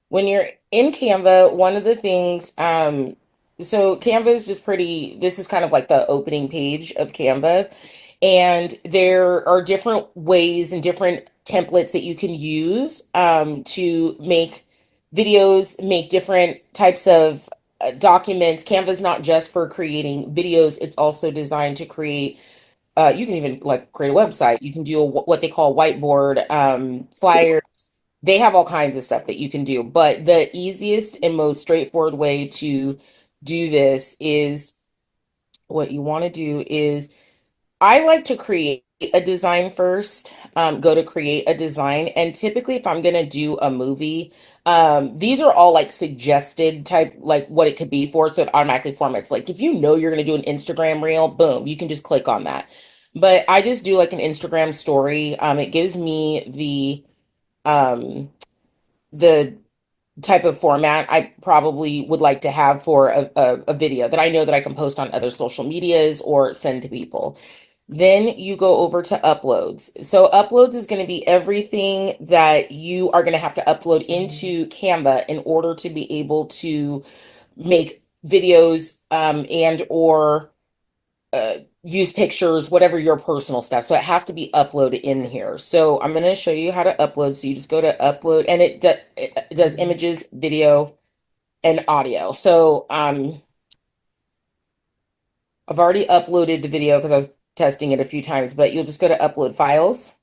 When you're in Canva, one of the things, so Canva is just pretty, this is kind of like the opening page of Canva. And there are different ways and different templates that you can use to make videos, make different types of documents. Canva is not just for creating videos, it's also designed to create you can even like create a website. You can do what they call whiteboard, flyers. They have all kinds of stuff that you can do. But the easiest and most straightforward way to do this is what you want to do is I like to create a design first, go to create a design. And typically, if I'm going to do a movie, these are all like suggested type, like what it could be for. So it automatically formats. Like if you know you're going to do an Instagram reel, boom, you can just click on that. But I just do like an Instagram story. It gives me the type of format I probably would like to have for a video that I know that I can post on other social medias or send to people. Then you go over to uploads. So uploads is going to be everything that you are going to have to upload into Canva in order to be able to make videos and or use pictures, whatever your personal stuff. So it has to be uploaded in here. So I'm going to show you how to upload. So you just go to upload and it does images, video, and audio. So I've already uploaded the video because I was testing it a few times, but you'll just go to upload files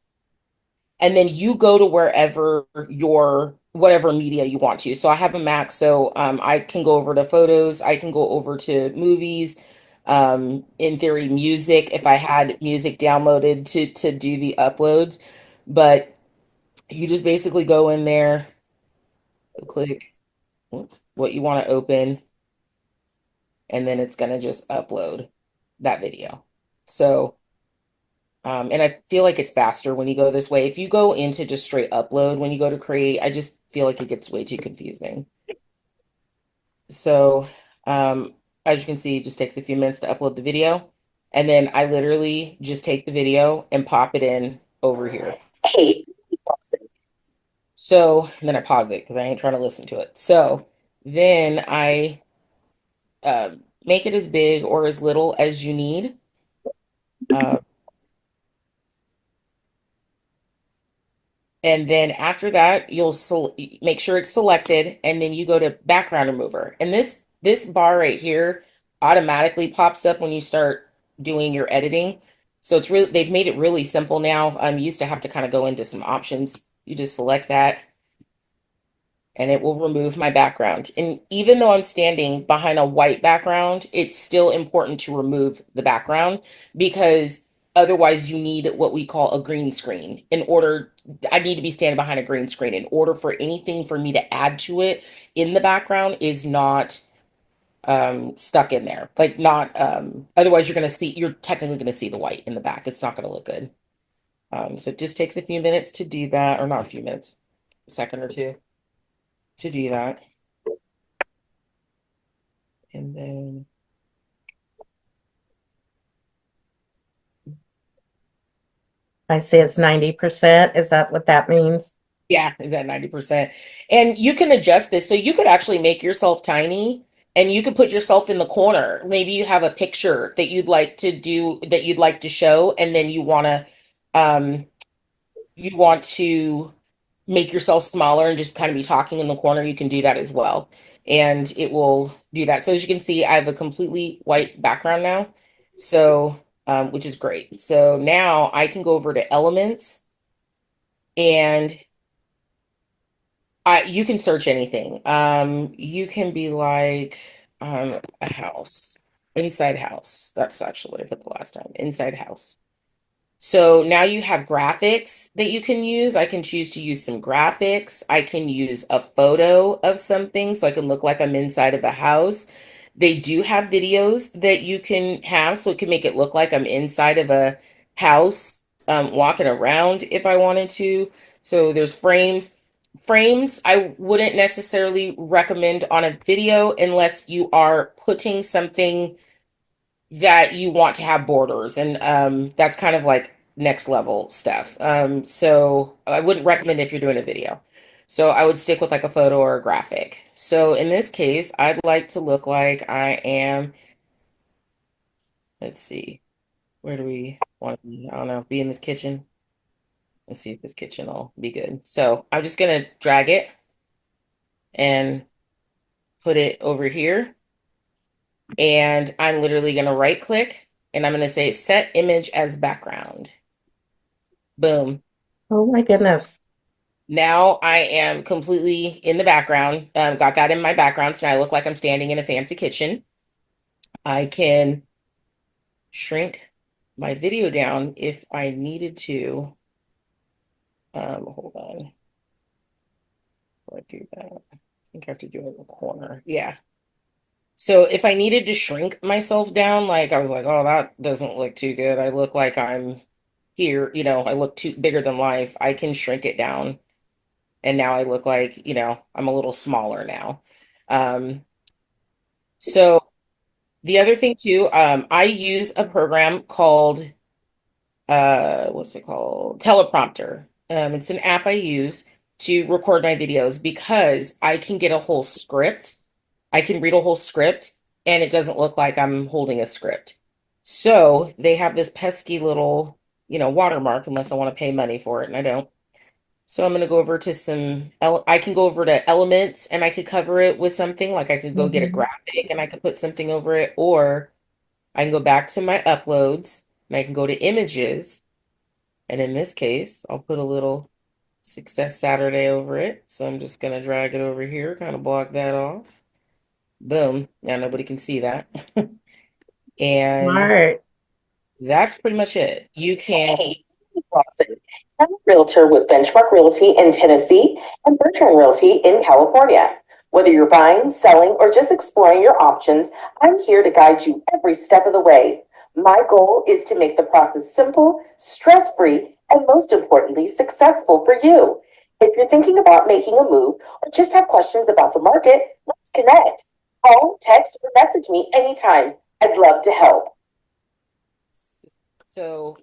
and then you go to wherever your whatever media you want to. So I have a Mac, so I can go over to photos, I can go over to movies, in theory, music if I had music downloaded to do the uploads. But you just basically go in there, click what you want to open, and then it's gonna just upload that video. So and I feel like it's faster when you go this way. If you go into just straight upload when you go to create, I just feel like it gets way too confusing. So, as you can see, it just takes a few minutes to upload the video. And then I literally just take the video and pop it in over here. So then I pause it because I ain't trying to listen to it. So then I make it as big or as little as you need. Uh, And then after that, make sure it's selected, and then you go to background remover. And this bar right here automatically pops up when you start doing your editing. So it's really they've made it really simple now. You used to have to kind of go into some options. You just select that and it will remove my background. And even though I'm standing behind a white background, it's still important to remove the background because otherwise you need what we call a green screen in order I need to be standing behind a green screen in order for anything for me to add to it in the background is not stuck in there. Like not otherwise you're technically gonna see the white in the back. It's not gonna look good. So it just takes a few minutes to do that, or not a few minutes, a second or two to do that. And then, I see it's 90%. Is that what that means? yeah, is at 90%. And you can adjust this. So you could actually make yourself tiny and you could put yourself in the corner. Maybe you have a picture that you'd like to do, that you'd like to show, and then um, you want to make yourself smaller and just kind of be talking in the corner. You can do that as well. And it will do that. So as you can see, I have a completely white background now. So, which is great. So now I can go over to elements and you can search anything. You can be like a house, inside house. That's actually what I put the last time. Inside house. So now you have graphics that you can use. I can choose to use some graphics. I can use a photo of something so I can look like I'm inside of a house. They do have videos that you can have so it can make it look like I'm inside of a house, walking around if I wanted to. So there's frames. Frames, I wouldn't necessarily recommend on a video unless you are putting something that you want to have borders and that's kind of like next level stuff. So I wouldn't recommend if you're doing a video. So I would stick with like a photo or a graphic. So in this case, I'd like to look like I am, let's see, where do we want to be? I don't know, be in this kitchen. Let's see if this kitchen will be good. So I'm just gonna drag it and put it over here. And I'm literally gonna right click and I'm gonna say set image as background. Boom. Oh my goodness. Now I am completely in the background. Got that in my background, so now I look like I'm standing in a fancy kitchen. I can shrink my video down if I needed to. Hold on. How do I do that? I think I have to do it in the corner. Yeah. So if I needed to shrink myself down, like I was like, oh, that doesn't look too good. I look like I'm here, I look too bigger than life. I can shrink it down. And now I look like, I'm a little smaller now. So the other thing too, I use a program called what's it called? Teleprompter. It's an app I use to record my videos because I can get a whole script. I can read a whole script and it doesn't look like I'm holding a script. So they have this pesky little, watermark unless I want to pay money for it, and I don't. So I'm going to go over to I can go over to elements and I could cover it with something like I could go get a Mhm. graphic and I could put something over it, or I can go back to my uploads and I can go to images. And in this case, I'll put a little Success Saturday over it. So I'm just going to drag it over here, kind of block that off. Boom. Now nobody can see that. And Smart. that's pretty much it. You can, Hey, Watson. I'm a realtor with Benchmark Realty in Tennessee and Bertrand Realty in California. Whether you're buying, selling, or just exploring your options, I'm here to guide you every step of the way. My goal is to make the process simple, stress-free, and most importantly, successful for you. If you're thinking about making a move or just have questions about the market, let's connect. Call, text, or message me anytime. I'd love to help. so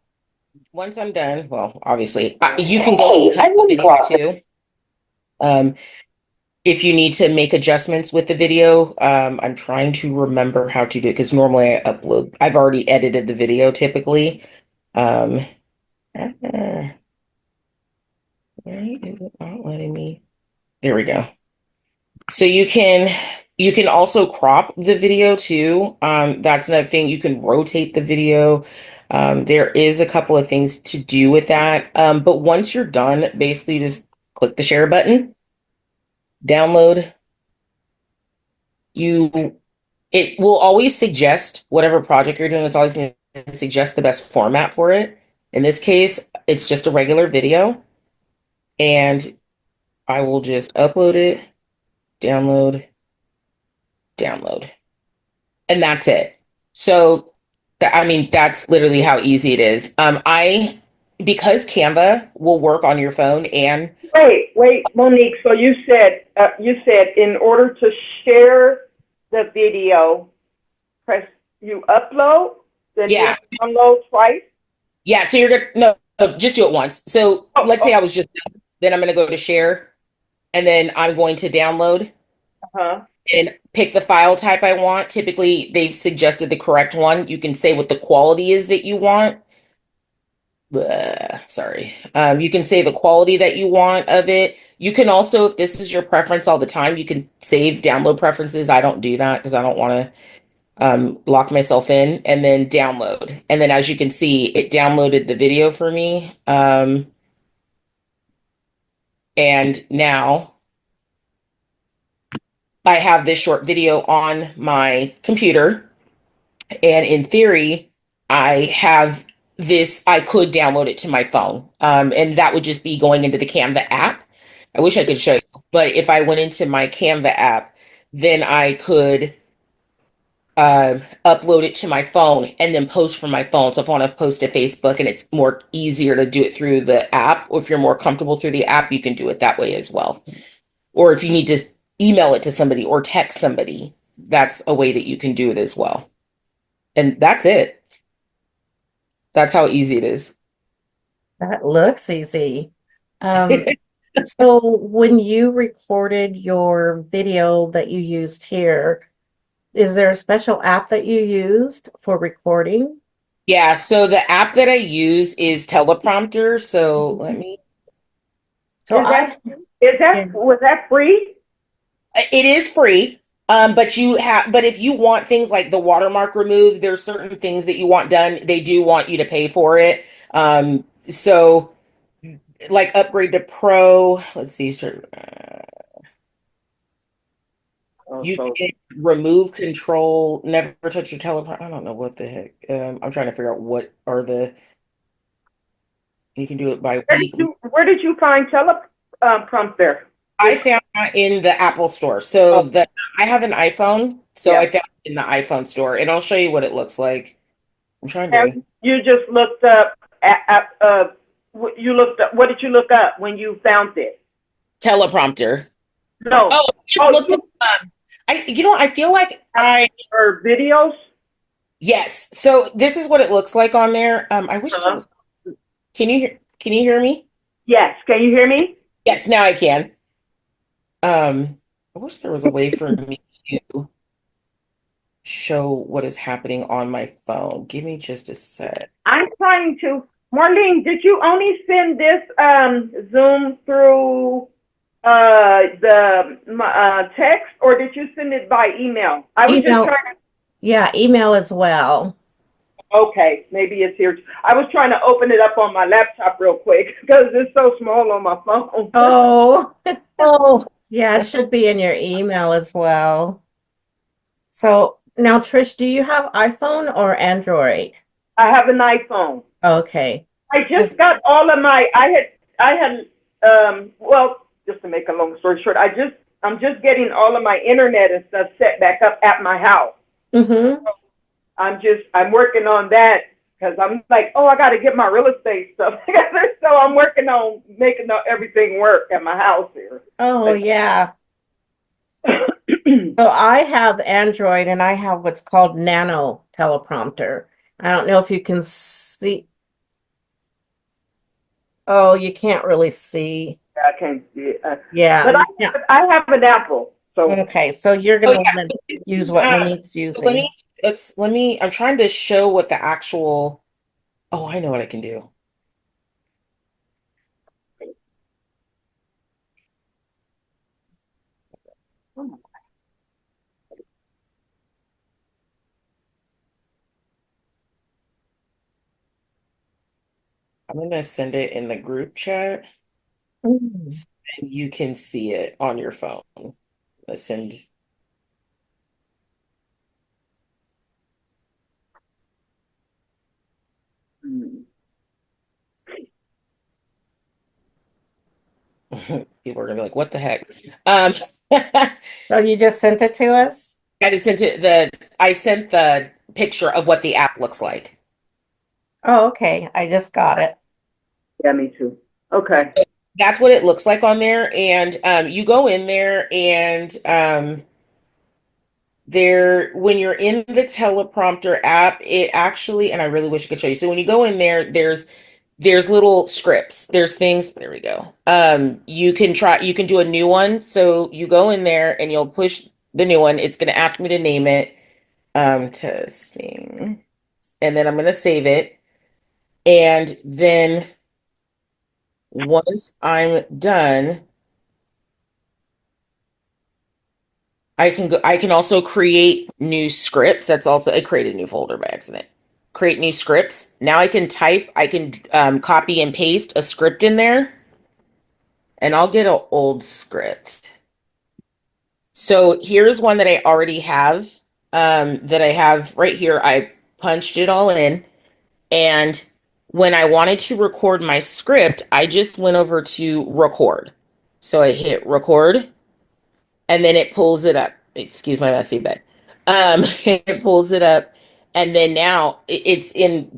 once I'm done, well, obviously, you can go and Hey, cut I'm the Monique video too. Um, if you need to make adjustments with the video, I'm trying to remember how to do it because normally I've already edited the video typically. Um, why is it not letting me? There we go. So you can also crop the video too. That's another thing. You can rotate the video. There is a couple of things to do with that. But once you're done, basically just click the share button, download. You It will always suggest whatever project you're doing. It's always going to suggest the best format for it. In this case, it's just a regular video, and I will just upload it, download, download. And that's it. So I mean, that's literally how easy it is. Because Canva will work on your phone and Wait, Monique. So you said in order to share the video, press you upload, then you yeah, have to download twice. yeah. So you're gonna no, just do it once. So Oh, let's say oh, I was just then I'm gonna go to share and then I'm going to download uh-huh. and pick the file type I want. Typically, they've suggested the correct one. You can say what the quality is that you want. Sorry. You can say the quality that you want of it. You can also, if this is your preference all the time, you can save download preferences. I don't do that because I don't want to lock myself in, and then download. And then as you can see, it downloaded the video for me. And now I have this short video on my computer. And in theory, I could download it to my phone. And that would just be going into the Canva app. I wish I could show you, but if I went into my Canva app, then I could upload it to my phone and then post from my phone. So if I want to post to Facebook and it's more easier to do it through the app, or if you're more comfortable through the app, you can do it that way as well. Or if you need to email it to somebody or text somebody, that's a way that you can do it as well. And that's it. That's how easy it is. That looks easy. Um, So when you recorded your video that you used here, is there a special app that you used for recording? Yeah, so the app that I use is Teleprompter. So let Mhm. me, So I, yeah, Was that free? it is free. But if you want things like the watermark removed, there's certain things that you want done. They do want you to pay for it. So like upgrade to pro. Let's see, sure. Oh, You so can remove control, never touch your teleprompter. I don't know what the heck. I'm trying to figure out what are the. You can do it by week. where did you find teleprompter? I found that in the Apple store. So Oh, the I have an iPhone, so I yeah. found it in the iPhone store, and I'll show you what it looks like. I'm trying to And you just looked up you looked up, what did you look up when you found it? teleprompter. No. Oh, I just Oh, looked at you I feel like I or videos? yes. So this is what it looks like on there. I wish there Huh? was. Can you hear me? Yes. Can you hear me? Yes, now I can. I wish there was a way for me to show what is happening on my phone. Give me just a sec. I'm trying to. Marlene, did you only send this Zoom through the text, or did you send it by email? I was just email, trying to. yeah, email as well. Okay, maybe it's here. I was trying to open it up on my laptop real quick because it's so small on my phone. Oh, Oh, yeah, it should be in your email as well. So now, Trish, do you have iPhone or Android? I have an iPhone. Okay. I just 'Cause- got all of my. I had. Well, just to make a long story short, I'm just getting all of my internet and stuff set back up at my house. mhm. I'm working on that because I'm like, oh, I got to get my real estate stuff together. So I'm working on making everything work at my house here. Oh, Like, yeah. So I have Android and I have what's called Nano teleprompter. I don't know if you can see. Oh, you can't really see. I can't see it. Yeah, But you can't. I have an Apple. So Okay, so you're oh gonna yeah. want to So this use is what Monique's let using. me let me I'm trying to show what the actual oh, I know what I can do. I'm gonna send it in the group chat Mm. and you can see it on your phone. Let's send people are gonna be like, what the heck? I So you just sent it to us? just sent it I sent the picture of what the app looks like. Oh, okay. I just got it. yeah, me too. Okay. That's what it looks like on there. And you go in there and there when you're in the teleprompter app, it actually, and I really wish I could show you. So when you go in there, there's little scripts. There's things, there we go. You can do a new one. So you go in there and you'll push the new one. It's gonna ask me to name it. Testing. And then I'm gonna save it. And then once I'm done, I can also create new scripts. That's also I created a new folder by accident. Create new scripts. Now I can copy and paste a script in there, and I'll get an old script. So here's one that I already have, that I have right here. I punched it all in, and when I wanted to record my script, I just went over to record. So I hit record and then it pulls it up. Excuse my messy bed. It pulls it up, and then now it's in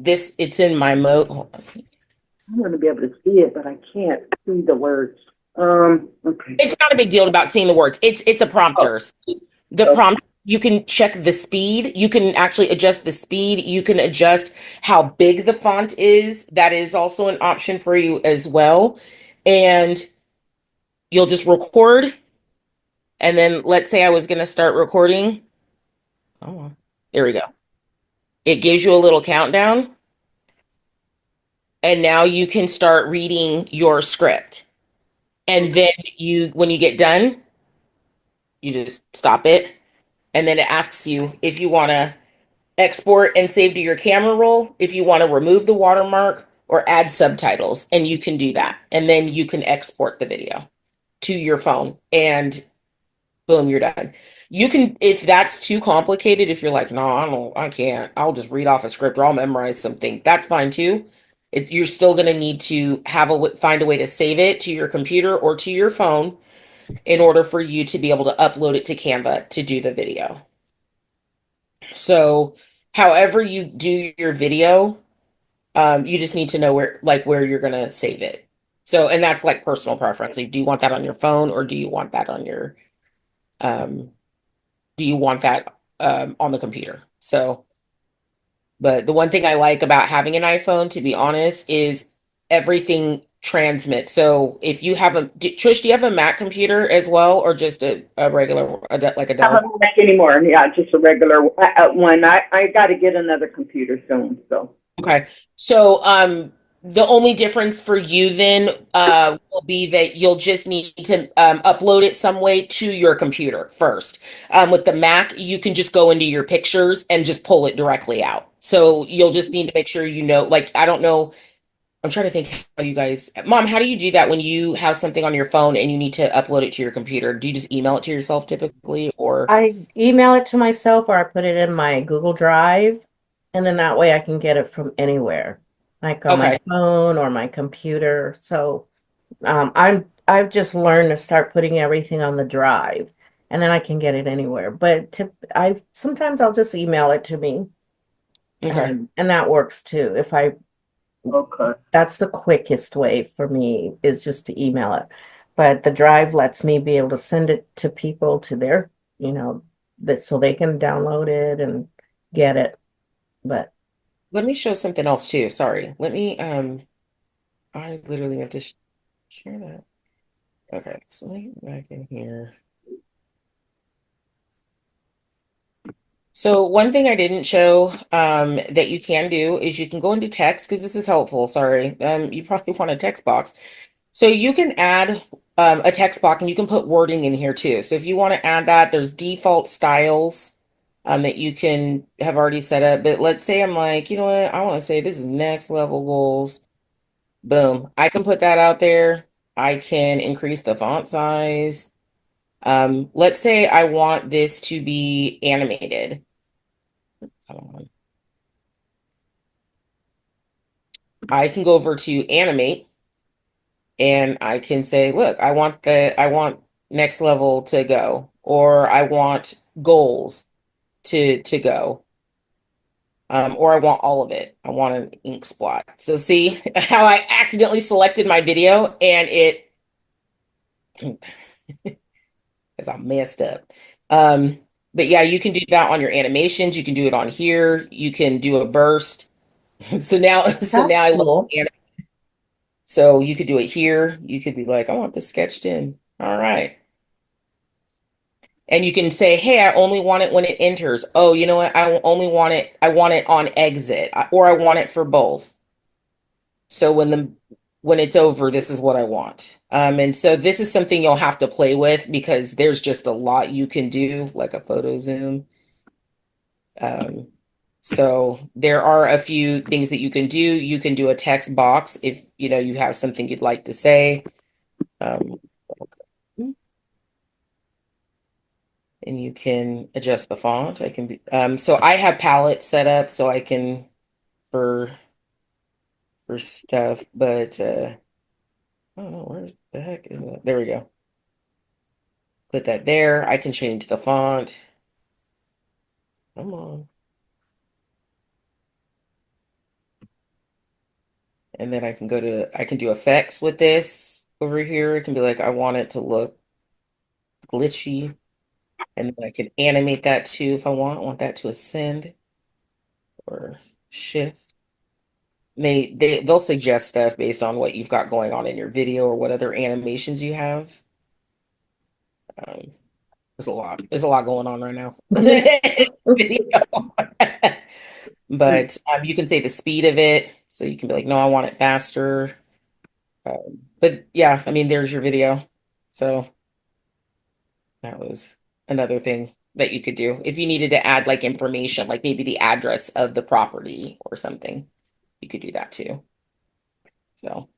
my mode. I'm going to be able to see it, but I can't see the words. Okay. It's not a big deal about seeing the words. It's a Oh, prompter. The okay. prompt, you can check the speed. You can actually adjust the speed. You can adjust how big the font is. That is also an option for you as well. And you'll just record, and then let's say I was going to start recording. Oh, there we go. It gives you a little countdown, and now you can start reading your script. And then when you get done, you just stop it, and then it asks you if you want to export and save to your camera roll, if you want to remove the watermark or add subtitles, and you can do that. And then you can export the video to your phone, and boom, you're done. You can, if that's too complicated, if you're like, no, I can't, I'll just read off a script or I'll memorize something, that's fine too. You're still going to need to find a way to save it to your computer or to your phone in order for you to be able to upload it to Canva to do the video. So, however you do your video, you just need to know where you're gonna save it. So, and that's like personal preference. Like, do you want that on your phone or do you want that on your um, do you want that on the computer? So, but the one thing I like about having an iPhone, to be honest, is everything transmits. So, if you have Trish, do you have a Mac computer as well, or just a regular, like a I Dell? don't like anymore. Yeah, just a regular one. I got to get another computer soon. So. Okay. So, the only difference for you then will be that you'll just need to upload it some way to your computer first. With the Mac, you can just go into your pictures and just pull it directly out. So you'll just need to make sure you know, like, I don't know. I'm trying to think how you guys, Mom, how do you do that when you have something on your phone and you need to upload it to your computer? Do you just email it to yourself typically, or? I email it to myself or I put it in my Google Drive, and then that way I can get it from anywhere, like on my Okay. phone or my computer. So I've just learned to start putting everything on the drive, and then I can get it anywhere. But I sometimes I'll just email it to me, Okay. and that works too. If I Okay. That's the quickest way for me is just to email it. But the drive lets me be able to send it to people to their, you know, that so they can download it and get it. But Let me show something else too. Sorry. I literally have to share that. Okay, so let me get back in here. So one thing I didn't show that you can do is you can go into text because this is helpful. Sorry, you probably want a text box. So you can add a text box and you can put wording in here too. So if you want to add that, there's default styles that you can have already set up. But let's say I'm like, you know what, I want to say this is next level goals. Boom, I can put that out there. I can increase the font size. Let's say I want this to be animated. Come on. I can go over to animate and I can say, look, I want next level to go, or I want goals to go. Or I want all of it. I want an ink spot. So see how I accidentally selected my video and it because I messed up. Um, but yeah, you can do that on your animations. You can do it on here. You can do a burst. So that's now I look cool. so you could do it here. You could be like, I want this sketched in. All right. And you can say, hey, I only want it when it enters. Oh, you know what? I want it on exit, or I want it for both. So when it's over, this is what I want. And so this is something you'll have to play with because there's just a lot you can do, like a photo zoom. Um, so there are a few things that you can do. You can do a text box if you know you have something you'd like to say. Um, and you can adjust the font. I can be so I have palettes set up so I can for for stuff, but I don't know where the heck is that? There we go. Put that there. I can change the font. Come on. And then I can do effects with this over here. It can be like, I want it to look glitchy. And then I can animate that too if I want. I want that to ascend or shift. They'll suggest stuff based on what you've got going on in your video or what other animations you have. Um, there's a lot. There's a lot going on right now. Video. But you can say the speed of it. So you can be like, no, I want it faster. But yeah, I mean, there's your video. So that was another thing that you could do. If you needed to add like information, like maybe the address of the property or something, you could do that too. So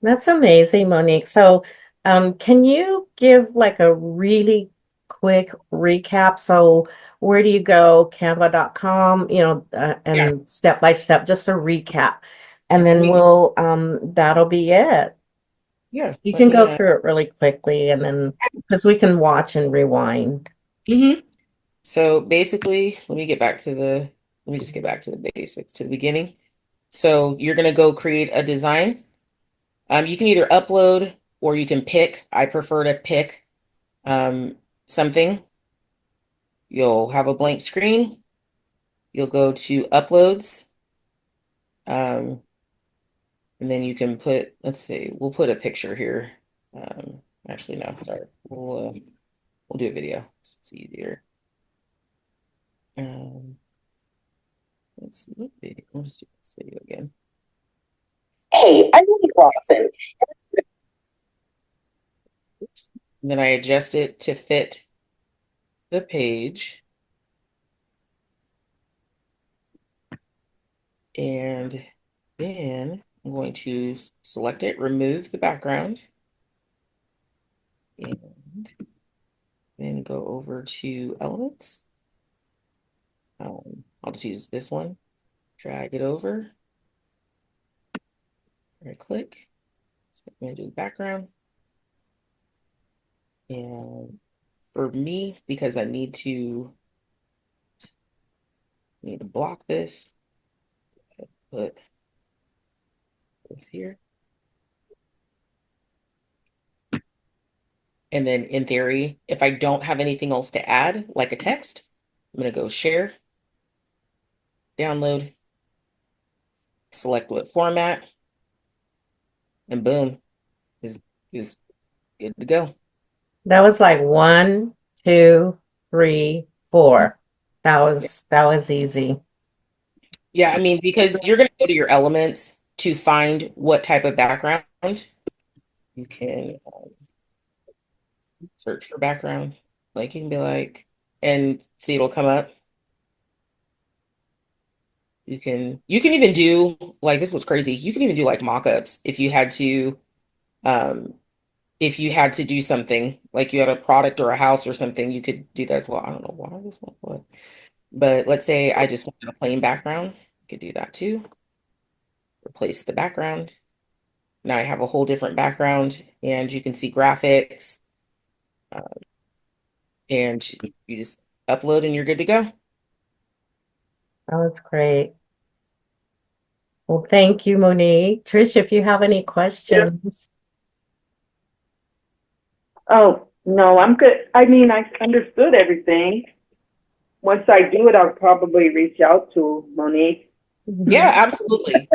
That's amazing, Monique. So, can you give like a really quick recap? So, where do you go? Canva.com, yeah, and step by step, just a recap. And let then me, that'll be it. yeah, You let can me, go through it really quickly and then because we can watch and rewind. mhm. So basically, let me just get back to the basics, to the beginning. So you're going to go create a design. You can either upload or you can pick. I prefer to pick um, something. You'll have a blank screen. You'll go to uploads. Um, and then you can put, let's see, we'll put a picture here. Actually, no, sorry. We'll do a video. It's easier. Um, let's see. Let's do this video again. Hey, I'm Monique Lawson. Oops. And then I adjust it to fit the page. And then I'm going to select it, remove the background, and then go over to elements. I'll just use this one, drag it over, right click, so I'm going to do the background. And for me, because I need to block this, put this here. And then in theory, if I don't have anything else to add, like a text, I'm going to go share, download, select what format, and boom, is good to go. That was like 1, 2, 3, 4. Yeah. That was easy. Yeah, I mean, because you're going to go to your elements to find what type of background. You can search for background. Like you can be like, and see it'll come up. You can even do like this was crazy. You can even do like mock-ups um if you had to do something like you had a product or a house or something, you could do that as well. I don't know why this one was, but let's say I just wanted a plain background. You could do that too. Replace the background. Now I have a whole different background and you can see graphics uh, and you just upload and you're good to go. That was great. Well, thank you, Monique. Trish, if you have any Yeah. questions. Oh, no, I'm good. I mean, I understood everything. Once I do it, I'll probably reach out to Monique. Yeah, absolutely.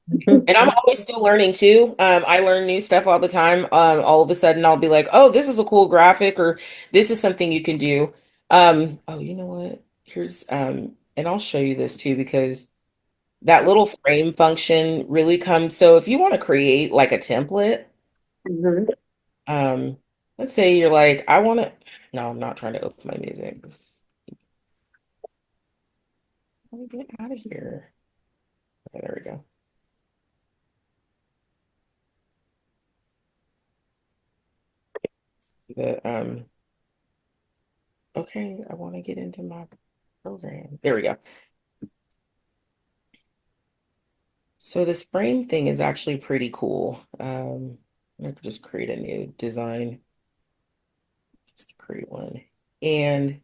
And I'm always still learning too. I learn new stuff all the time. All of a sudden I'll be like, oh, this is a cool graphic or this is something you can do. Oh, you know what? Here's and I'll show you this too because that little frame function really comes. So if you want to create like a template, Hmm. um, let's say you're like, I want to, no, I'm not trying to open my music. Let me get out of here. Okay, there we go. The okay, I want to get into my program. There we go. So this frame thing is actually pretty cool. I could just create a new design, just to create one. And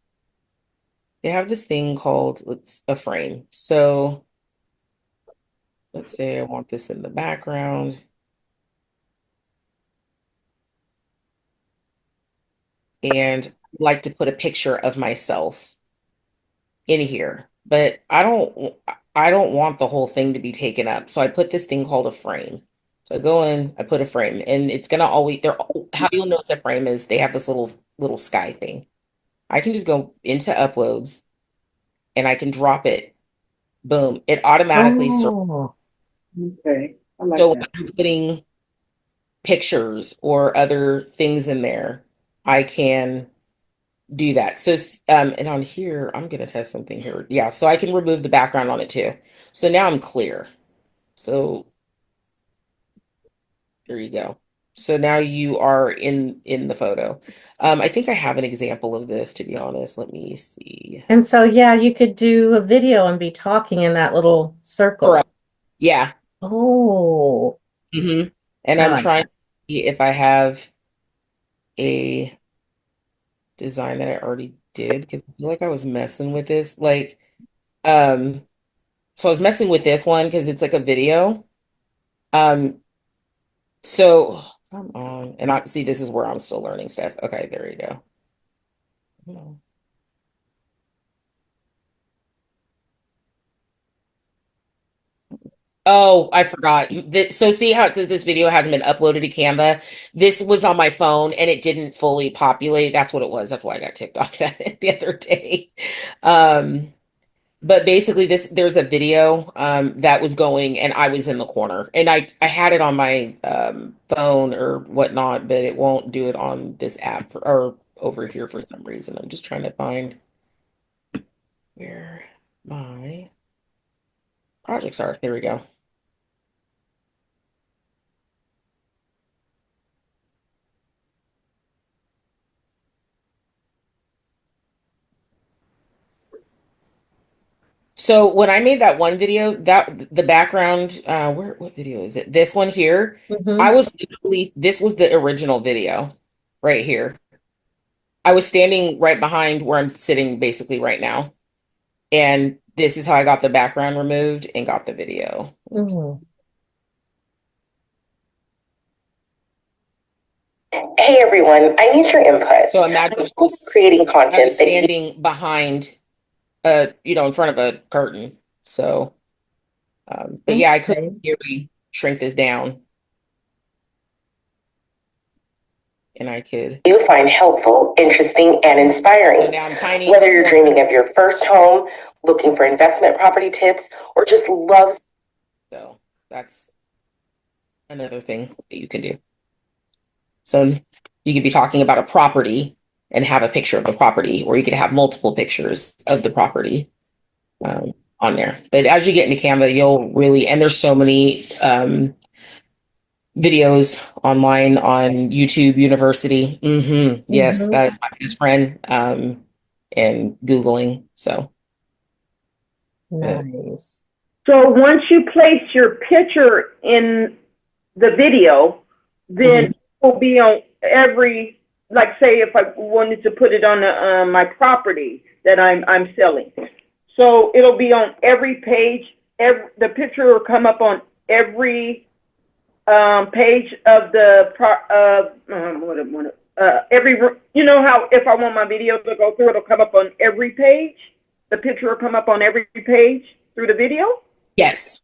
they have this thing called let's a frame. So let's say I want this in the background and I'd like to put a picture of myself in here, but I don't want the whole thing to be taken up. So I put this thing called a frame. So I go in, I put a frame, and it's gonna always there. How you'll know it's a frame is they have this little little sky thing. I can just go into uploads and I can drop it. Boom. It automatically. Oh, Okay, I like So when that. I'm putting pictures or other things in there, I can do that. So, and on here, I'm gonna test something here. Yeah, so I can remove the background on it too. So now I'm clear. So there you go. So now you are in the photo. I think I have an example of this, to be honest. Let me see. and so yeah, you could do a video and be talking in that little circle. Correct. Yeah. Oh, And I I'm like trying to that. see if I have a design that I already did because I feel like I was messing with this. Like, um, so I was messing with this one because it's like a video. Um, so come on. And I see this is where I'm still learning stuff. Okay, there you go. No. Oh, I forgot. So see how it says this video hasn't been uploaded to Canva? This was on my phone and it didn't fully populate. That's what it was. That's why I got ticked off at it the other day. Um, but basically there's a video that was going and I was in the corner and I had it on my phone or whatnot, but it won't do it on this app or over here for some reason. I'm just trying to find where my projects are. There we go. So when I made that one video, that the background, what video is it? This one here. I Hmm. was literally, this was the original video right here. I was standing right behind where I'm sitting basically right now. And this is how I got the background removed and got the video. Oops. Hmm. Hey everyone, I need your input. So imagine Creating I was content that you standing behind in front of a curtain. So but yeah, I could Okay. really shrink this down and I could. you find helpful, interesting, and So inspiring. now I'm tiny in Whether the you're corner. dreaming of your first home, looking for investment property tips, or just love. So that's another thing that you can do. So you could be talking about a property and have a picture of the property, or you could have multiple pictures of the property on there. But as you get into Canva, you'll really, and there's so many videos online on YouTube University. Yes, Hmm. that's my best friend. And Googling. So, but Nice. So once you place your picture in the video, then mhm. it will be on every, like say if I wanted to put it on my property that I'm selling. So it'll be on every page. The picture will come up on every page of the every, you know how if I want my video to go through, it'll come up on every page. The picture will come up on every page through the video. Yes.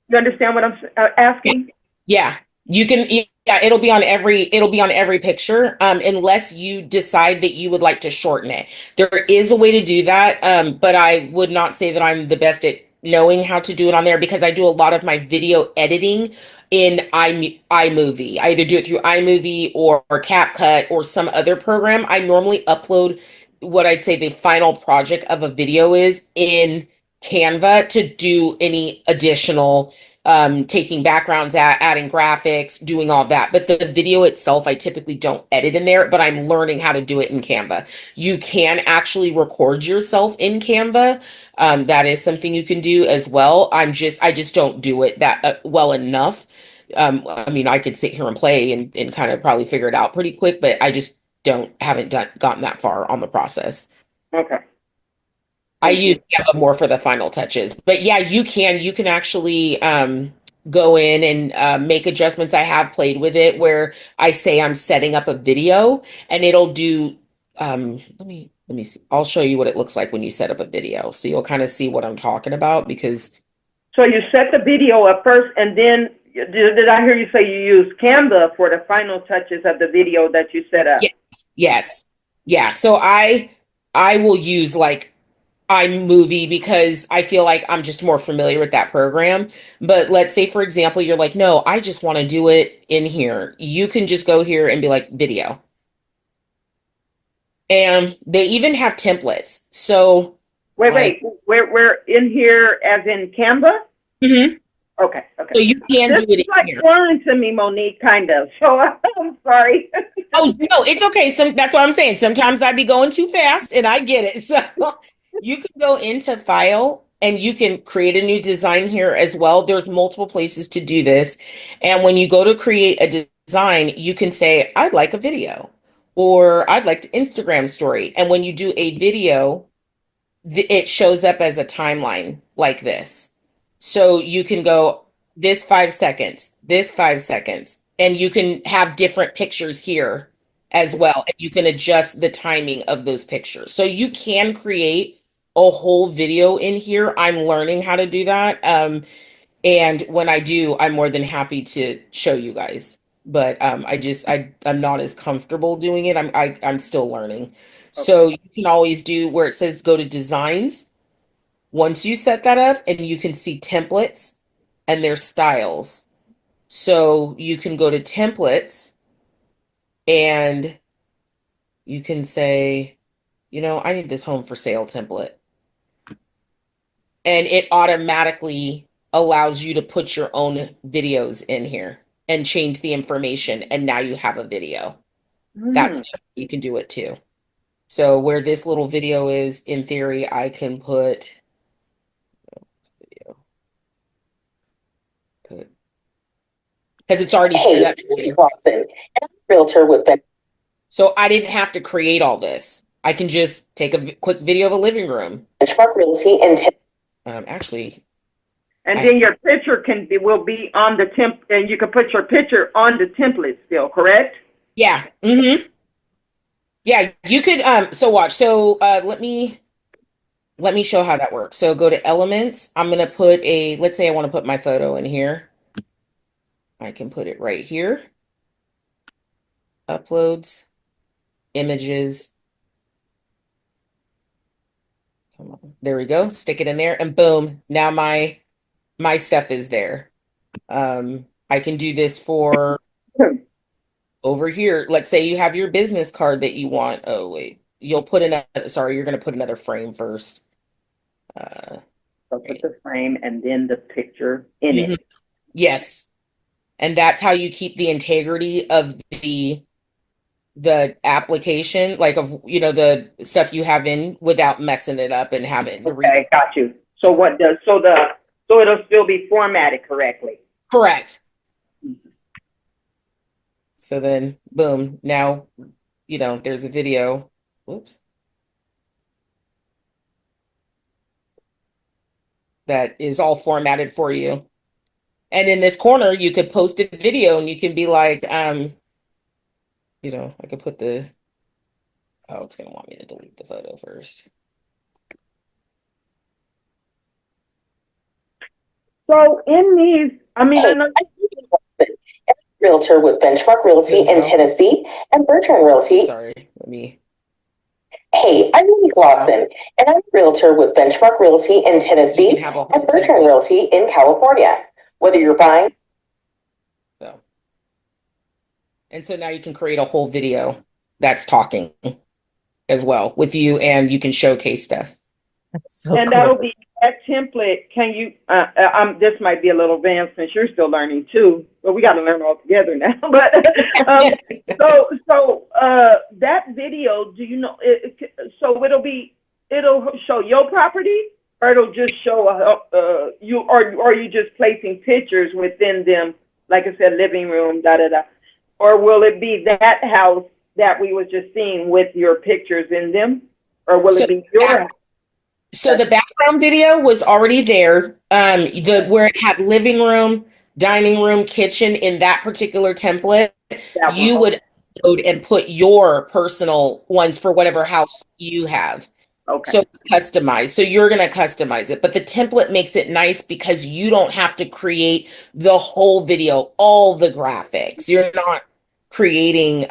You understand what I'm asking? Yeah, you can. Yeah, it'll be on every picture, unless you decide that you would like to shorten it. There is a way to do that, but I would not say that I'm the best at knowing how to do it on there because I do a lot of my video editing in iMovie. I either do it through iMovie or CapCut or some other program. I normally upload what I'd say the final project of a video is in Canva to do any additional taking backgrounds, adding graphics, doing all that. But the video itself, I typically don't edit in there, but I'm learning how to do it in Canva. You can actually record yourself in Canva. That is something you can do as well. I just don't do it that well enough. I mean, I could sit here and play and kind of probably figure it out pretty quick, but I just haven't gotten that far on the process. Okay. I Thank use you. Canva more for the final touches. But yeah, you can actually go in and make adjustments. I have played with it where I say I'm setting up a video and it'll do let me see. I'll show you what it looks like when you set up a video. So you'll kind of see what I'm talking about because So you set the video up first, and then did I hear you say you use Canva for the final touches of the video that you set up? yes, yes, Yeah, so I will use like iMovie because I feel like I'm just more familiar with that program. But let's say, for example, you're like, no, I just want to do it in here. You can just go here and be like, video. And they even have templates. So, Wait, like, wait. We're in here as in Canva? mhm. Okay, okay. So you can This do it is in like here. foreign to me, Monique, kind of. So I'm sorry. Oh, no, it's okay. That's what I'm saying. Sometimes I be going too fast and I get it. So you can go into file and you can create a new design here as well. There's multiple places to do this. And when you go to create a design, you can say, I'd like a video or I'd like to Instagram story. And when you do a video, it shows up as a timeline like this. So you can go this 5 seconds, this 5 seconds, and you can have different pictures here as well. And you can adjust the timing of those pictures. So you can create a whole video in here. I'm learning how to do that. And when I do, I'm more than happy to show you guys. But I'm not as comfortable doing it. I'm still learning. Okay. So you can always do where it says go to designs. Once you set that up and you can see templates and their styles. So you can go to templates and you can say, I need this home for sale template. And it automatically allows you to put your own videos in here and change the information. And now you have a video. That's Mm. you can do it too. So where this little video is, in theory, I can put because it's already set Hey, up I'm for Monique you. Lawson, and I'm a realtor with Ben. So I didn't have to create all this. I can just take a quick video of a living room. Benchmark Realty in Actually, And I then your picture will be on the and you can put your picture on the template still, correct? yeah, yeah. You could So watch. So let me show how that works. So go to elements. I'm gonna put let's say I want to put my photo in here. I can put it right here. Uploads, images. Come on. There we go. Stick it in there and boom. Now my stuff is there. I can do this for over here. Let's say you have your business card that you want. Oh, wait. You'll put another, sorry, you're going to put another frame first. So Right. put the frame and then the picture in Mhm. it. Yes. And that's how you keep the integrity of the application, like of the stuff you have in without messing it up and having to read. Okay, got you. So so it'll still be formatted correctly. Correct. So then, boom, now, there's a video. Whoops. That is all formatted for you. And in this corner, you could post a video and you can be like, I could put oh, it's gonna want me to delete the photo first. So in these, I mean, I Hey, know. I'm Monique Lawson, and I'm a realtor with Benchmark There Realty we in go. Tennessee and Bertrand Realty. Sorry, let me. Hey, I'm Monique Lawson, and I'm a realtor with Benchmark Realty in You can Tennessee have a whole and Bertrand template. Realty in California. Whether you're buying, So, and so now you can create a whole video that's talking as well with you, and you can showcase stuff. That's so And cool. that'll be that template. Can you? This might be a little advanced since you're still learning too, but we got to learn all together now. But that video, do you know? So it'll show your property, or it'll just show you, or are you just placing pictures within them? Like I said, living room, da da da. Or will it be that house that we was just seeing with your pictures in them, or will So it be your house? So the background video was already there. Where it had living room, dining room, kitchen in that particular template, That one. you would upload and put your personal ones for whatever house you have. Okay. So it's customized. So you're going to customize it, but the template makes it nice because you don't have to create the whole video, all the graphics. You're not creating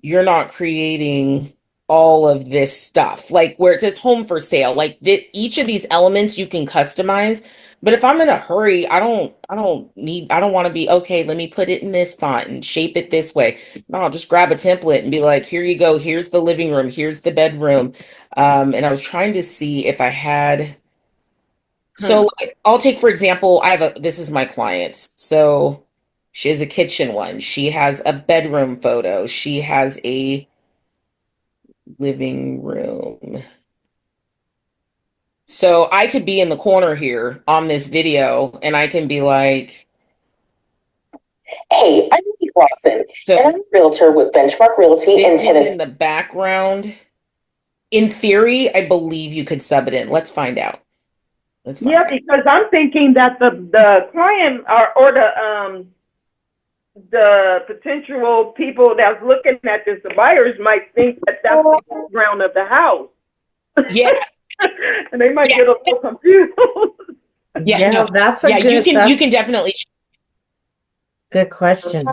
you're not creating all of this stuff. Like where it says home for sale, like each of these elements you can customize. But if I'm in a hurry, I don't want to be, okay, let me put it in this font and shape it this way. No, I'll just grab a template and be like, here you go. Here's the living room. Here's the bedroom. And I was trying to see if I had, Hmm. so like, I'll take, for example, this is my client. So she has a kitchen one. She has a bedroom photo. She has a living room. So I could be in the corner here on this video and I can be like, Hey, I'm Monique Watson, and I'm so a realtor with Benchmark Realty in this one in Tennessee. the background, in theory, I believe you could sub it in. Let's find out. Let's Yeah, find out. because I'm thinking that the client or the potential people that's looking at this, the buyers might think that that's the background of the house. Yeah, And they might yeah, get a little confused. yeah, Yeah, no. that's a Yeah, good, you can that's definitely. good question.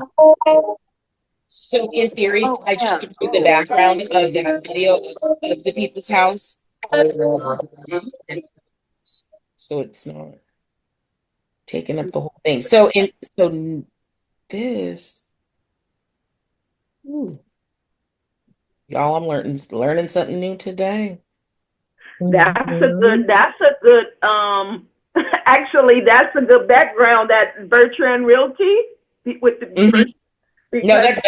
So in theory, Oh, I just yeah. threw the background of that video of the people's house. So it's not taking up the whole thing. So this, ooh, y'all, I'm learning something new today. Mhm. That's a good, actually, that's a good background, that Bertrand Realty with the Mhm. No, because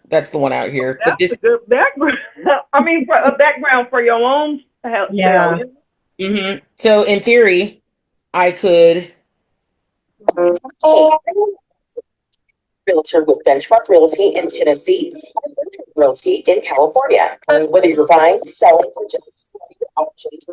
that's the one out here. But that's a this, good background. I mean, for a background for your own sale. Yeah, so in theory, I could, Hey, realtor with Benchmark Realty in Tennessee and Bertrand Realty in California. Whether you're buying, selling, or just exploring your options.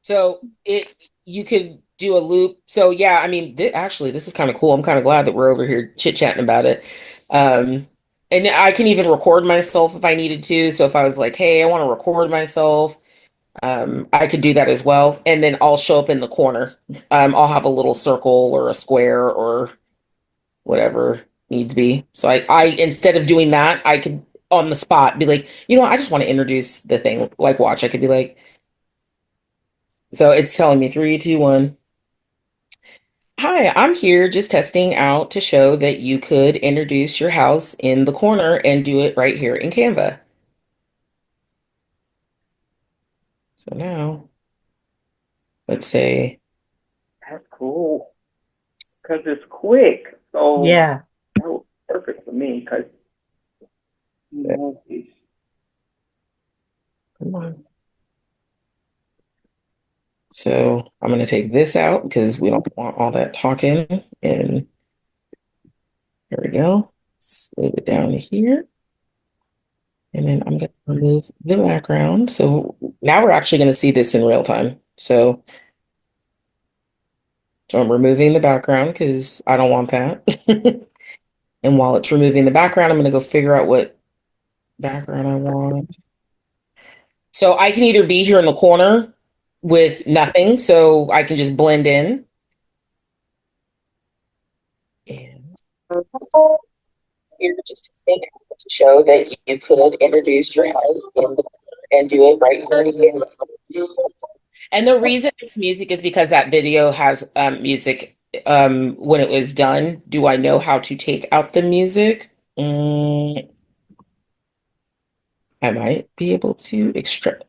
so it, you could do a loop. So yeah, I mean, actually, this is kind of cool. I'm kind of glad that we're over here chit-chatting about it. Um, and I can even record myself if I needed to. So if I was like, hey, I want to record myself, I could do that as well. And then I'll show up in the corner. I'll have a little circle or a square or whatever needs be. So I instead of doing that, I could on the spot be like, you know what, I just want to introduce the thing. Like, watch, I could be like, so it's telling me three, two, one. Hi, I'm here just testing out to show that you could introduce your house in the corner and do it right here in Canva. So now let's say, That's cool because it's quick. So yeah. that was perfect for me because you know, come on. So I'm going to take this out because we don't want all that talking. And here we go. Let's move it down to here. And then I'm going to remove the background. So now we're actually going to see this in real time. So I'm removing the background because I don't want that. And while it's removing the background, I'm going to go figure out what background I want. So I can either be here in the corner with nothing, so I can just blend in. And Here just to stay to show that you could introduce your house in the and do it right here in Canva. And the reason it's music is because that video has music when it was done. Do I know how to take out the music? I might be able to extract.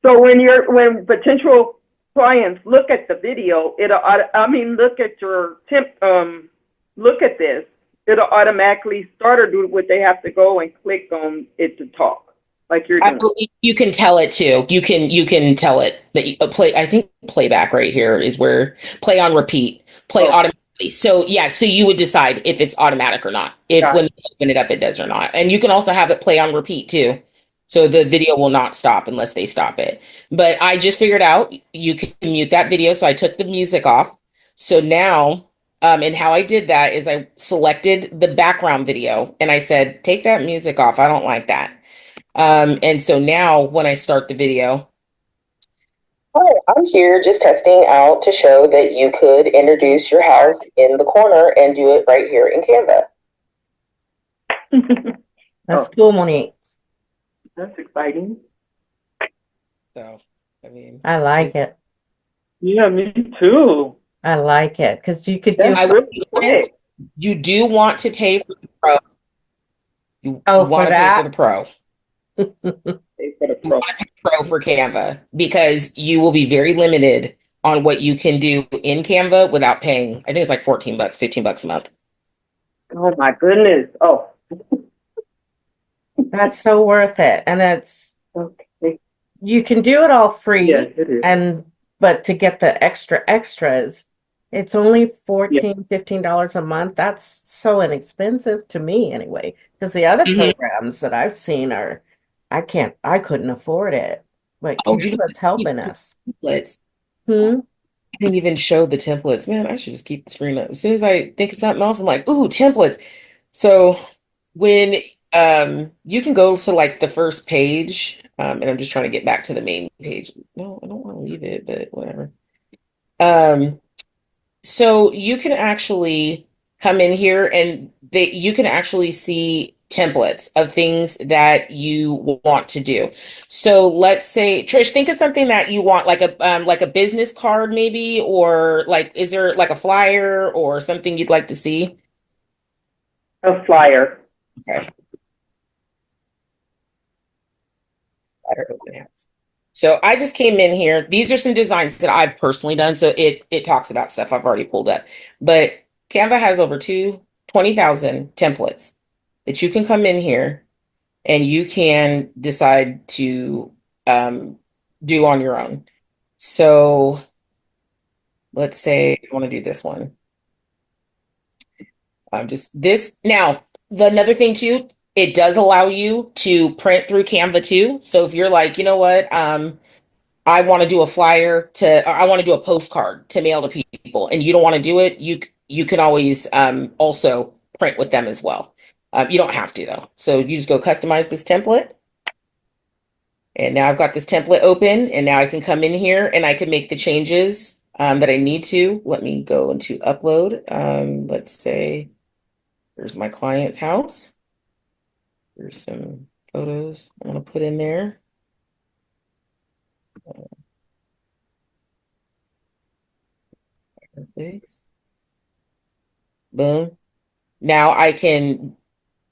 so when potential clients look at the video, look at your look at this, it'll automatically start or do what they have to go and click on it to talk like you're I doing. believe you can tell it too. You can tell it that you play. I think playback right here is where play on repeat, play Okay, automatically. So yeah, so you would decide if it's automatic or not. If got when you open it up, it does or not. And you can also have it play on repeat too. So the video will not stop unless they stop it. But I just figured out you can mute that video. So I took the music off. So now, and how I did that is I selected the background video and I said, take that music off. I don't like that. And so now when I start the video, Hi, I'm here just testing out to show that you could introduce your house in the corner and do it right here in Canva. it. That's Oh, cool, Monique. that's exciting. So, I mean, I like it. Yeah, me too. I like it because you could do. That's I will really be honest, quick. you do want to pay for the pro. You Oh, for want to pay for that? the pro. Pay for the You pro. want to pay pro for Canva because you will be very limited on what you can do in Canva without paying. I think it's like 14 bucks, 15 bucks a month. Oh my goodness. Oh, That's so worth it. And it's okay. you can do it all Yes, free it is. and but to get the extras, it's only Yeah. 14, $15 a month. That's so inexpensive to me anyway. Because the other Mhm. programs that I've seen I couldn't afford it. But Oh, you don't Canva's helping us. templates. Hmm. I didn't even show the templates. Man, I should just keep the screen up. As soon as I think of something else, I'm like, ooh, templates. So when you can go to like the first page, and I'm just trying to get back to the main page. No, I don't want to leave it, but whatever. Um, so you can actually come in here and you can actually see templates of things that you want to do. So let's say, Trish, think of something that you want, like a business card maybe, or like is there like a flyer or something you'd like to see? A flyer. Okay. Flyer open house. So I just came in here. These are some designs that I've personally done. So it talks about stuff I've already pulled up. But Canva has over 20,000 templates that you can come in here and you can decide to um, do on your own. So let's say I want to do this one. Just this now. The another thing too, it does allow you to print through Canva too. So if you're like, you know what, I want to do a flyer to, or I want to do a postcard to mail to people, and you don't want to do it, you can always also print with them as well. You don't have to though. So you just go customize this template, and now I've got this template open, and now I can come in here and I can make the changes that I need to. Let me go into upload. Let's say there's my client's house. There's some photos I want to put in there. Perfect. Boom. Now I can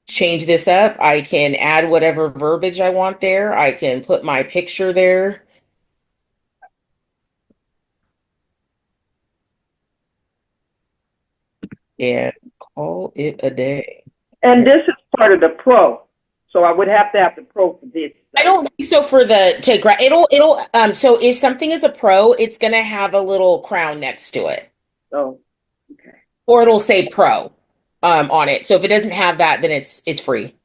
change this up. I can add whatever verbiage I want there. I can put my picture there and call it a day. And this is part of the pro. So I would have to have the pro for this I though. don't think so for the to it'll so if something is a pro, it's gonna have a little crown next to it. So, okay. Or it'll say pro on it. So if it doesn't have that, then it's free.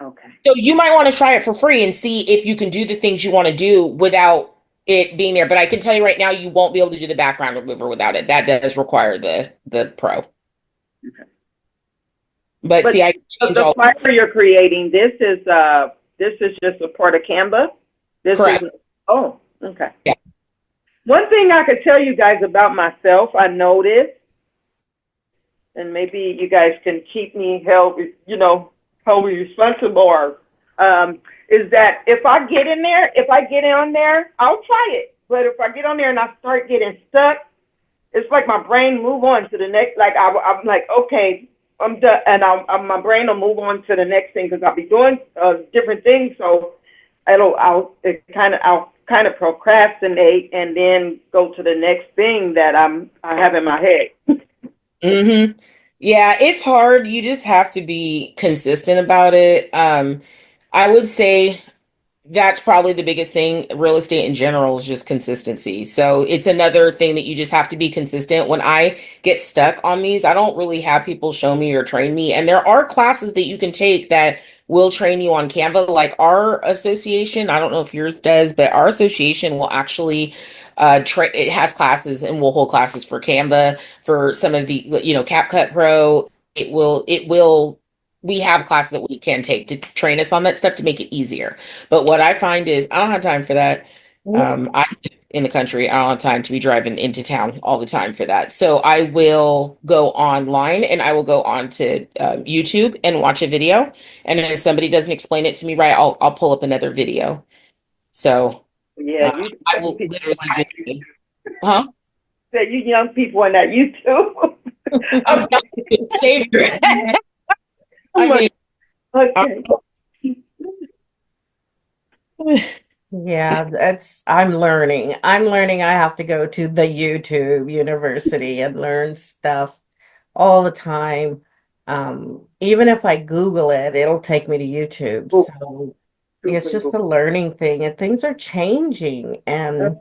Okay. So you might want to try it for free and see if you can do the things you want to do without it being there. But I can tell you right now, you won't be able to do the background remover without it. That does require the pro. Okay. But But see, I can change the all. flyer you're creating, this is just a part of Canva. This is Correct. oh, okay. Yeah. One thing I could tell you guys about myself, I noticed, and maybe you guys can keep me held, hold me responsible, or, is that if I get in there, if I get on there, I'll try it. But if I get on there and I start getting stuck, it's like my brain move on to the next. Like I'm like, okay, I'm done, and my brain will move on to the next thing because I'll be doing different things. So I'll kind of procrastinate and then go to the next thing that I have in my head. Mm-hmm. Yeah, it's hard. You just have to be consistent about it. I would say that's probably the biggest thing. Real estate in general is just consistency. So it's another thing that you just have to be consistent. When I get stuck on these, I don't really have people show me or train me. And there are classes that you can take that will train you on Canva. Like our association, I don't know if yours does, but our association will actually it has classes and will hold classes for Canva for some of the, CapCut Pro. It will we have classes that we can take to train us on that stuff to make it easier. But what I find is I don't have time for that. I live in the country. I don't have time to be driving into town all the time for that. So I will go online and I will go on to YouTube and watch a video. And if somebody doesn't explain it to me right, I'll pull up another video. So Yeah, you I young will people literally on that just say, huh? Say you young people on that YouTube. I'm I'm, telling you, savior. I'm I like, mean, okay. Yeah, I'm learning. I'm learning I have to go to the YouTube University and learn stuff all the time. Even if I Google it, it'll take me to YouTube. So it's just a learning thing, and things are changing, and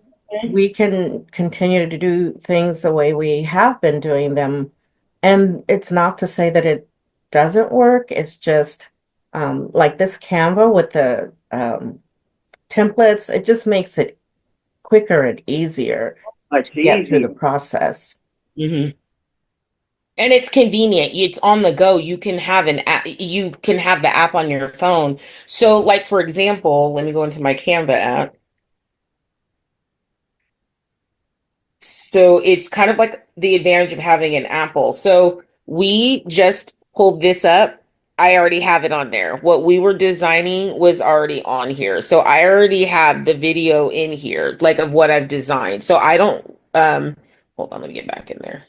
we can continue to do things the way we have been doing them. And it's not to say that it doesn't work. It's just like this Canva with the templates, it just makes it quicker and easier Much to get through the easier. process. mhm. And it's convenient. It's on the go. You can have an app, you can have the app on your phone. So, like for example, let me go into my Canva app. So it's kind of like the advantage of having an Apple. So we just pulled this up. I already have it on there. What we were designing was already on here. So I already have the video in here, like of what I've designed. So I don't hold on, let me get back in there.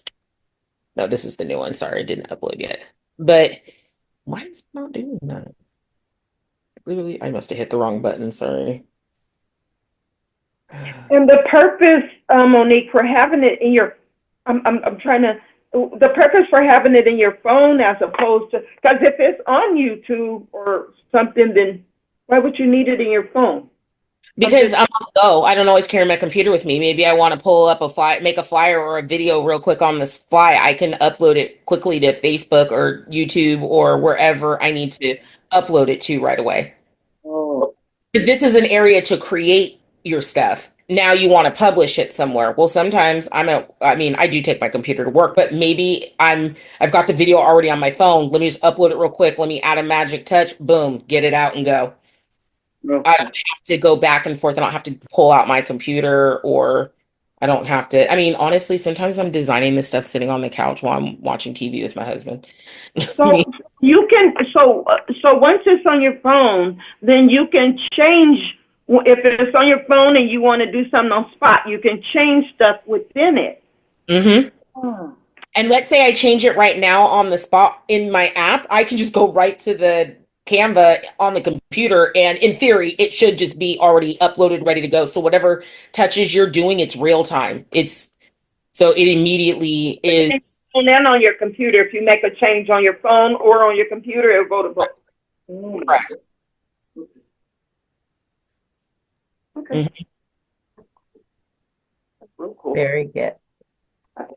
No, this is the new one. Sorry, I didn't upload yet. But why is it not doing that? Literally, I must have hit the wrong button. Sorry. And the purpose, Monique, for having it in your, I'm trying to, the purpose for having it in your phone as opposed to, because if it's on YouTube or something, then why would you need it in your phone? Because I'm on the go. I don't always carry my computer with me. Maybe I want to pull up a fly, make a flyer or a video real quick on this fly. I can upload it quickly to Facebook or YouTube or wherever I need to upload it to right away. Oh, Because this is an area to create your stuff. Now you want to publish it somewhere. Well, sometimes I mean, I do take my computer to work, but maybe I've got the video already on my phone. Let me just upload it real quick. Let me add a magic touch. Boom, get it out and go. I don't okay. have to go back and forth. I don't have to pull out my computer or I don't have to. I mean, honestly, sometimes I'm designing this stuff sitting on the couch while I'm watching TV with my husband. I So mean, you can, so once it's on your phone, then you can change, if it's on your phone and you want to do something on spot, you can change stuff within it. hmm Oh. And let's say I change it right now on the spot in my app, I can just go right to the Canva on the computer, and in theory, it should just be already uploaded, ready to go. So whatever touches you're doing, it's real time. It's so it immediately is And then on your computer, if you make a change on your phone or on your computer, it'll go to both. correct. Okay. Mhm. That's real cool. Very good.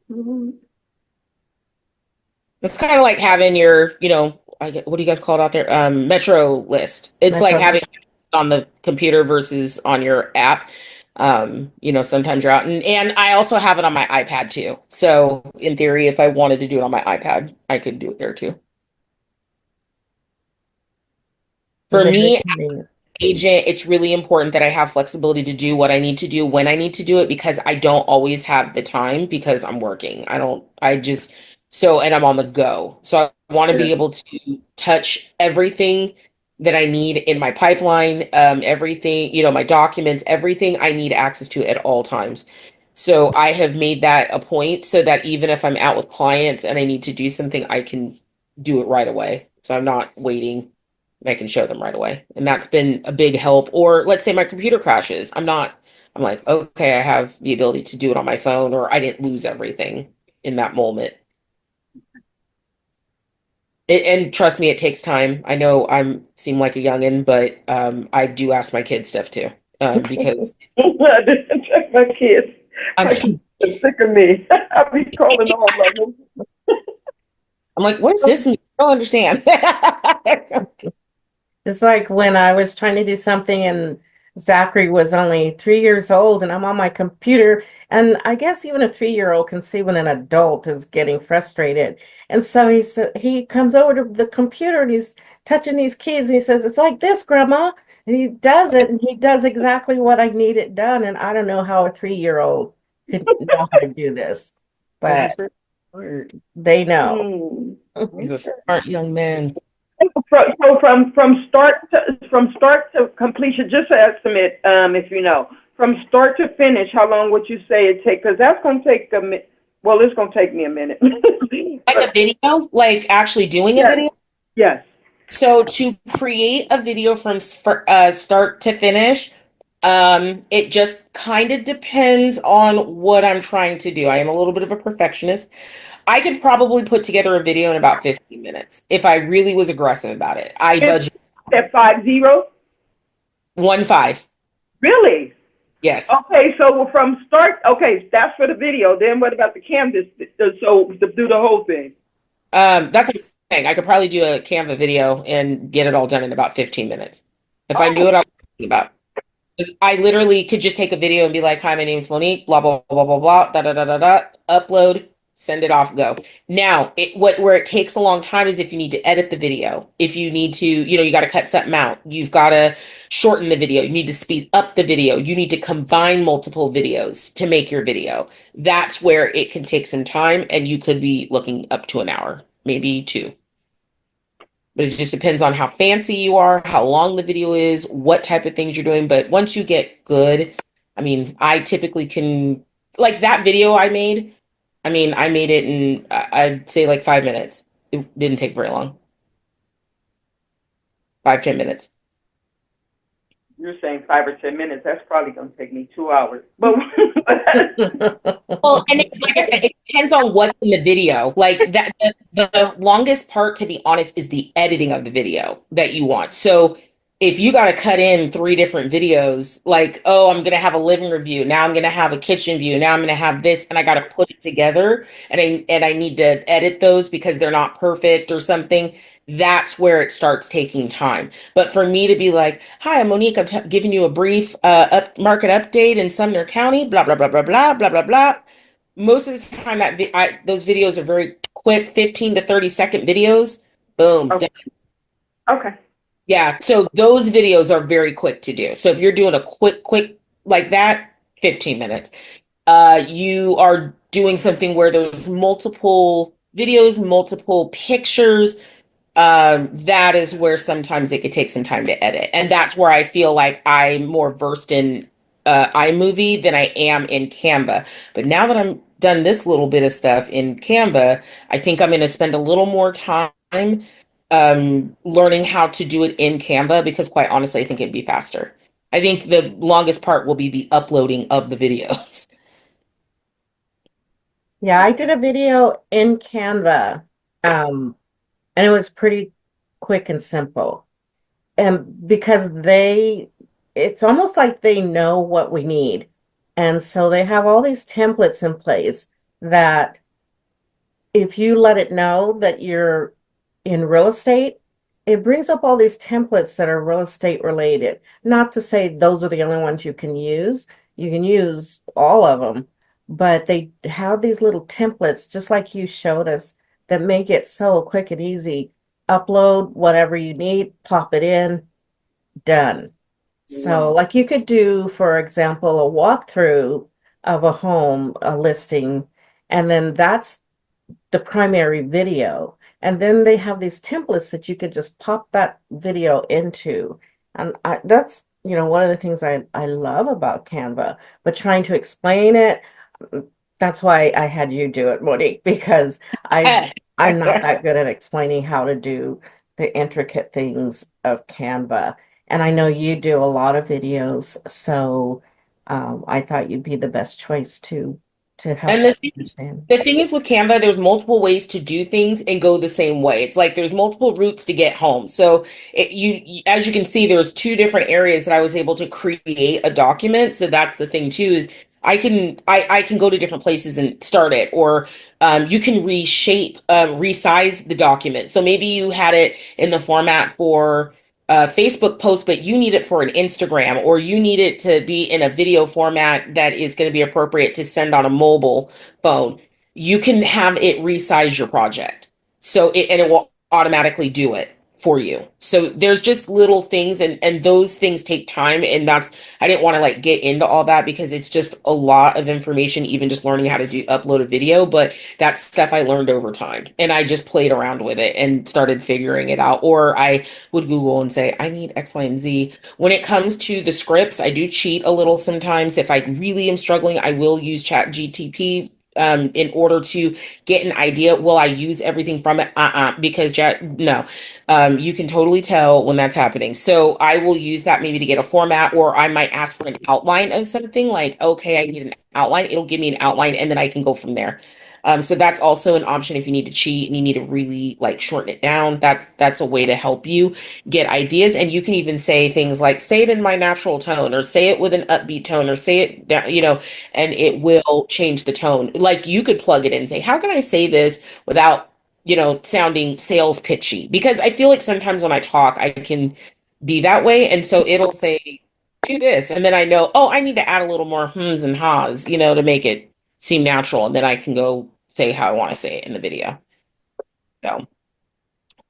Mhm. It's kind of like having your, what do you guys call it out there? Metro list. It's like Metro. having it on the computer versus on your app. Sometimes you're out and I also have it on my iPad too. So in theory, if I wanted to do it on my iPad, I could do it there too. For Very me, convenient. agent, it's really important that I have flexibility to do what I need to do when I need to do it because I don't always have the time because I'm working. And I'm on the go. So I want to Yeah. be able to touch everything that I need in my pipeline, everything, my documents, everything I need access to at all times. So I have made that a point so that even if I'm out with clients and I need to do something, I can do it right away. So I'm not waiting and I can show them right away. And that's been a big help. Or let's say my computer crashes. I'm like, okay, I have the ability to do it on my phone, or I didn't lose everything in that moment. And trust me, it takes time. I know I'm seem like a youngin, but I do ask my kids stuff too. Because My kids, I'm my kids are sick of me. I'll be calling all of them. I'm like, what does this mean? I don't understand. It's like when I was trying to do something and Zachary was only 3 years old and I'm on my computer. And I guess even a 3-year-old can see when an adult is getting frustrated. And so he comes over to the computer and he's touching these keys and he says, "It's like this, Grandma." he does it, and he does exactly what I need it done. And I don't know how a 3-year-old could know how to do this, Because he's but very smart. they know. Hmm. He's a Okay. smart young man. From start to completion, just an estimate, if you know, from start to finish, how long would you say it take? Because that's gonna take well, it's gonna take me a minute. Like a But video, like actually doing a yes, video. yes. So to create a video from start to finish, it just kind of depends on what I'm trying to do. I am a little bit of a perfectionist. I could probably put together a video in about 15 minutes if I really was aggressive about it. I It's budget at 50. 1.5. Really? Yes. Okay, so from start. Okay, that's for the video. Then what about the canvas? So to do the whole thing. That's what I'm saying. I could probably do a Canva video and get it all done in about 15 minutes if I knew Oh, what I was talking about. 'Cause I literally could just take a video and be like, "Hi, my name is Monique, blah blah blah blah blah, da da da da da," upload, send it off, go. Now, where it takes a long time is if you need to edit the video, if you need to, you got to cut something out, you've got to shorten the video, you need to speed up the video, you need to combine multiple videos to make your video. That's where it can take some time, and you could be looking up to an hour, maybe two. But it just depends on how fancy you are, how long the video is, what type of things you're doing. But once you get good, I mean, I typically can, like that video I made, I mean, I made it in, I'd say like 5 minutes. It didn't take very long. 5, 10 minutes. you're saying 5 or 10 minutes. That's probably gonna take me 2 hours. But Well, and like I said, it depends on what's in the video. Like that, the longest part, to be honest, is the editing of the video that you want. So if you got to cut in three different videos, like, oh, I'm gonna have a living review, now I'm gonna have a kitchen view, now I'm gonna have this, and I got to put it together, and I need to edit those because they're not perfect or something. That's where it starts taking time. But for me to be like, "Hi, I'm Monique. I'm giving you a brief market update in Sumner County, blah blah blah blah blah blah blah blah." Most of the time those videos are very quick, 15 to 30-second videos. Boom. okay, Done. okay. Yeah, so those videos are very quick to do. So if you're doing a quick like that, 15 minutes. You are doing something where there's multiple videos, multiple pictures, that is where sometimes it could take some time to edit. And that's where I feel like I'm more versed in iMovie than I am in Canva. But now that I'm done this little bit of stuff in Canva, I think I'm going to spend a little more time learning how to do it in Canva because quite honestly, I think it'd be faster. I think the longest part will be the uploading of the videos. Yeah, I did a video in Canva, um, and it was pretty quick and simple. And because it's almost like they know what we need. And so they have all these templates in place that if you let it know that you're in real estate, it brings up all these templates that are real estate related. Not to say those are the only ones you can use. You can use all of them, but they have these little templates, just like you showed us, that make it so quick and easy. Upload whatever you need, pop it in, done. So, Wow. like you could do, for example, a walkthrough of a home, a listing, and then that's the primary video. And then they have these templates that you could just pop that video into. And that's, one of the things I love about Canva, but trying to explain it, that's why I had you do it, Monique, because I'm not that good at explaining how to do the intricate things of Canva. And I know you do a lot of videos, so I thought you'd be the best choice to help And us understand. the thing is with Canva, there's multiple ways to do things and go the same way. It's like there's multiple routes to get home. So as you can see, there's two different areas that I was able to create a document. So that's the thing too, is I can go to different places and start it, or you can resize the document. So maybe you had it in the format for a Facebook post, but you need it for an Instagram, or you need it to be in a video format that is going to be appropriate to send on a mobile phone. You can have it resize your project. And it will automatically do it. for you. So there's just little things, and those things take time, and that's I didn't want to like get into all that because it's just a lot of information, even just learning how to do upload a video, but that's stuff I learned over time, and I just played around with it and started figuring it out. Or I would Google and say I need X, Y, and Z. When it comes to the scripts, I do cheat a little sometimes. If I really am struggling, I will use Chat GTP in order to get an idea. Will I use everything from it? Because no, you can totally tell when that's happening. So I will use that maybe to get a format, or I might ask for an outline of something like, okay, I need an outline. It'll give me an outline, and then I can go from there. So that's also an option if you need to cheat and you need to really like shorten it down. That's a way to help you get ideas. And you can even say things like, say it in my natural tone, or say it with an upbeat tone, or say it down, and it will change the tone. Like you could plug it in and say, how can I say this without sounding sales pitchy? Because I feel like sometimes when I talk, I can be that way. And so it'll say, do this. And then I know, oh, I need to add a little more hms and ha's, to make it seem natural. And then I can go say how I want to say it in the video. So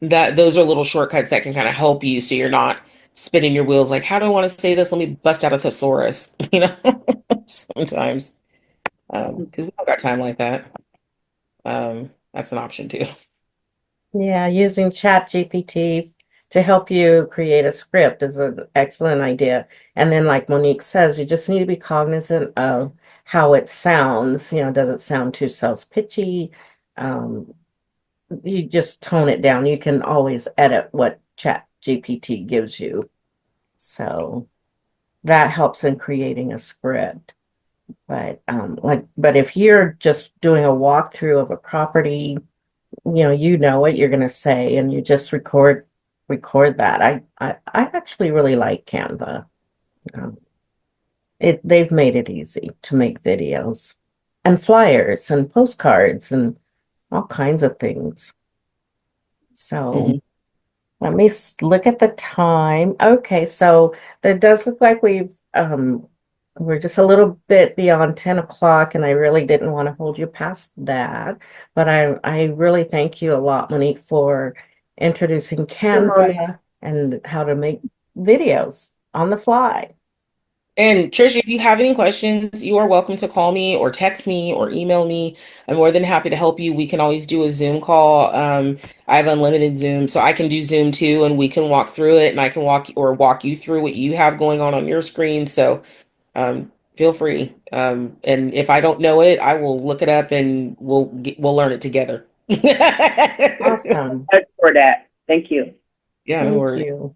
those are little shortcuts that can kind of help you so you're not spinning your wheels like, how do I want to say this? Let me bust out a thesaurus, sometimes. Because we don't got time like that. That's an option too. Yeah, using Chat GPT to help you create a script is an excellent idea. And then, like Monique says, you just need to be cognizant of how it sounds. Does it sound too sales pitchy? Um, you just tone it down. You can always edit what Chat GPT gives you. So that helps in creating a script. But if you're just doing a walkthrough of a property, you know what you're gonna say, and you just record that. I actually really like Canva. Um, they've made it easy to make videos and flyers and postcards and all kinds of things. So Mhm. let me look at the time. Okay, so that does look like we're just a little bit beyond 10 o'clock, and I really didn't want to hold you past that. But I really thank you a lot, Monique, for introducing Good morning. Canva and how to make videos on the fly. And Trish, if you have any questions, you are welcome to call me or text me or email me. I'm more than happy to help you. We can always do a Zoom call. I have unlimited Zoom, so I can do Zoom too, and we can walk through it, and I can walk you through what you have going on your screen. So feel free. And if I don't know it, I will look it up, and we'll learn it together. Awesome. For that. Thank you. Yeah, no Thank worries. you.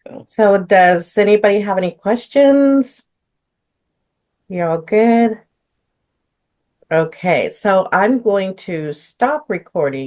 So. So does anybody have any questions? You all good? Okay, so I'm going to stop recording.